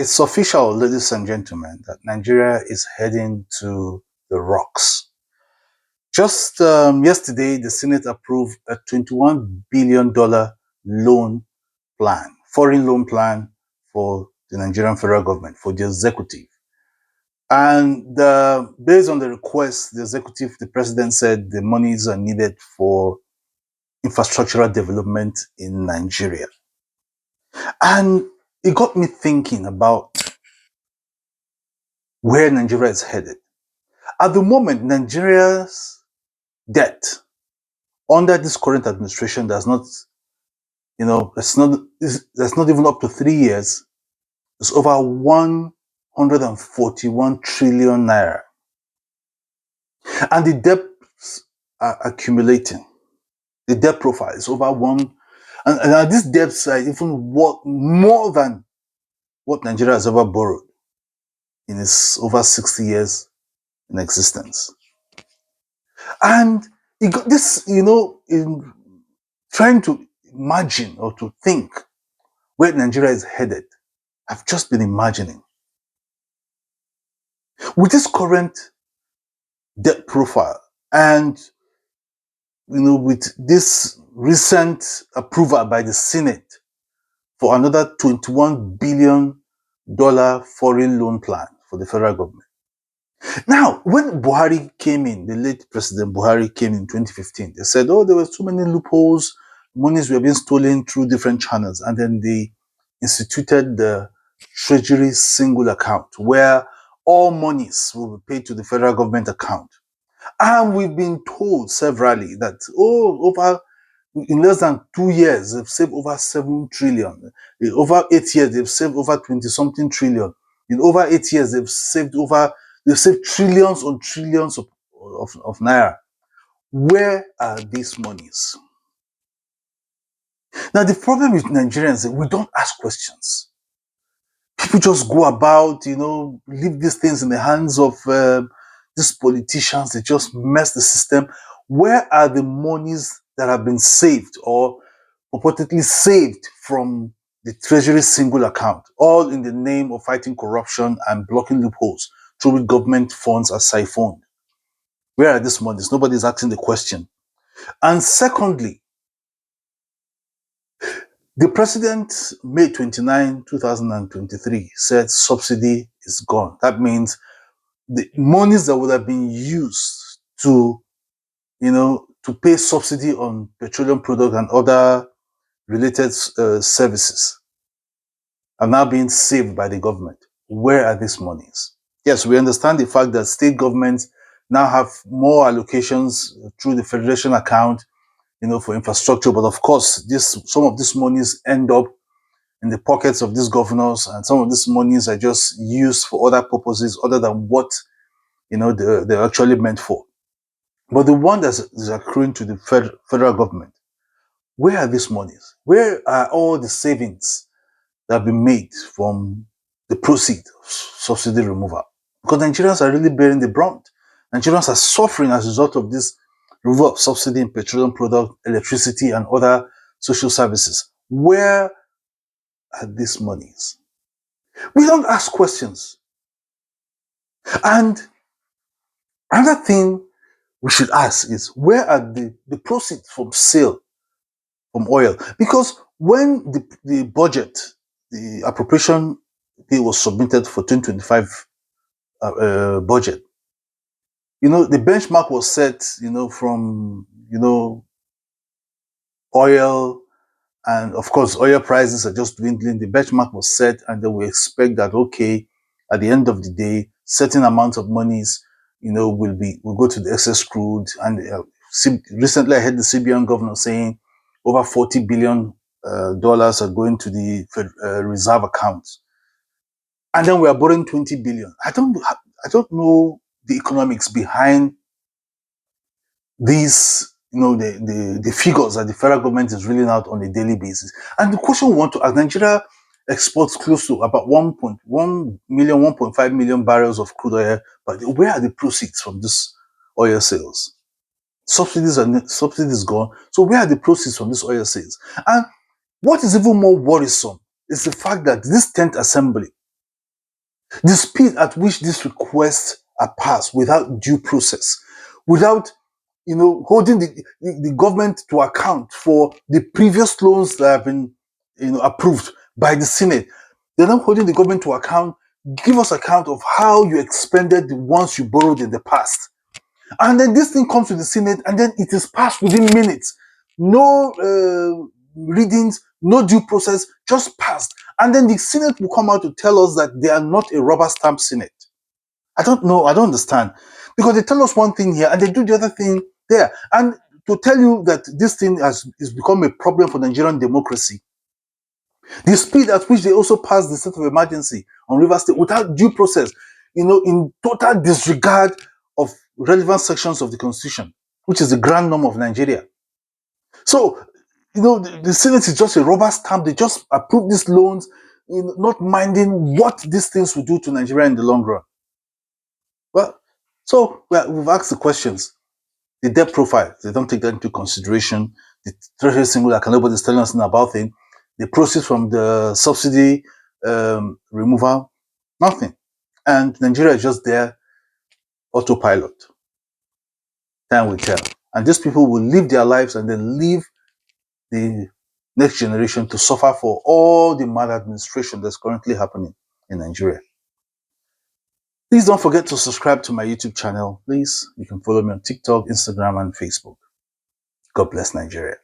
It's official, ladies and gentlemen, that Nigeria is heading to the rocks. Just yesterday, the Senate approved a $21 billion loan plan, foreign loan plan for the Nigerian federal government, for the executive. And based on the request, the executive, the president said the monies are needed for infrastructural development in Nigeria. And it got me thinking about where Nigeria is headed. At the moment, Nigeria's debt under this current administration that's not even up to 3 years. It's over 141 trillion naira. And the debts are accumulating. The debt profile is over and these debts are even more than what Nigeria has ever borrowed in its over 60 years in existence. And it got this, in trying to imagine or to think where Nigeria is headed, I've just been imagining. With this current debt profile and, with this recent approval by the Senate for another $21 billion foreign loan plan for the federal government. Now, when Buhari came in, the late President Buhari came in 2015, they said, there were too many loopholes, monies were being stolen through different channels. And then they instituted the Treasury single account where all monies will be paid to the federal government account. And we've been told severally that, in less than 2 years, they've saved over 7 trillion. In over 8 years, they've saved over 20-something trillion. In over 8 years, they've saved trillions on trillions of naira. Where are these monies? Now, the problem with Nigerians is that we don't ask questions. People just go about, leave these things in the hands of these politicians. They just mess the system. Where are the monies that have been saved or purportedly saved from the Treasury single account, all in the name of fighting corruption and blocking loopholes through which government funds are siphoned? Where are these monies? Nobody's asking the question. And secondly, the president, May 29, 2023, said subsidy is gone. That means the monies that would have been used to pay subsidy on petroleum products and other related services are now being saved by the government. Where are these monies? Yes, we understand the fact that state governments now have more allocations through the federation account, for infrastructure. But of course, some of these monies end up in the pockets of these governors, and some of these monies are just used for other purposes other than what they're actually meant for. But the one that is accruing to the federal government, where are these monies? Where are all the savings that have been made from the proceeds of subsidy removal? Because Nigerians are really bearing the brunt. Nigerians are suffering as a result of this removal of subsidy in petroleum products, electricity, and other social services. Where are these monies? We don't ask questions. And another thing we should ask is, where are the proceeds from sale from oil? Because when the budget, the appropriation bill was submitted for 2025 budget, the benchmark was set, from, oil, and of course, oil prices are just dwindling. The benchmark was set, and then we expect that, okay, at the end of the day, certain amounts of monies, will go to the excess crude. And recently, I heard the CBN governor saying over $40 billion are going to the reserve accounts, and then we are borrowing 20 billion. I don't know the economics behind these, the figures that the federal government is reeling out on a daily basis. And the question we want to ask: Nigeria exports close to about 1.5 million barrels of crude oil, but where are the proceeds from this oil sales? Subsidies gone. So where are the proceeds from this oil sales? And what is even more worrisome is the fact that this 10th assembly The speed at which these requests are passed without due process, without holding the government to account for the previous loans that have been approved by the Senate. They're not holding the government to account. Give us account of how you expended the ones you borrowed in the past. And then this thing comes to the Senate, and then it is passed within minutes. No readings, no due process, just passed. And then the Senate will come out to tell us that they are not a rubber stamp Senate. I don't know. I don't understand. Because they tell us one thing here and they do the other thing there. And to tell you that this thing has become a problem for Nigerian democracy, the speed at which they also passed the state of emergency on Rivers State without due process, in total disregard of relevant sections of the Constitution, which is the grand norm of Nigeria. So, the Senate is just a rubber stamp. They just approve these loans, not minding what these things will do to Nigeria in the long run. Well, so we've asked the questions. The debt profile, they don't take that into consideration. The treasury single account, nobody's telling us about it. The proceeds from the subsidy removal, nothing. And Nigeria is just there, autopilot. Time will tell. And these people will live their lives and then leave the next generation to suffer for all the maladministration that's currently happening in Nigeria. Please don't forget to subscribe to my YouTube channel. Please, you can follow me on TikTok, Instagram, and Facebook. God bless Nigeria.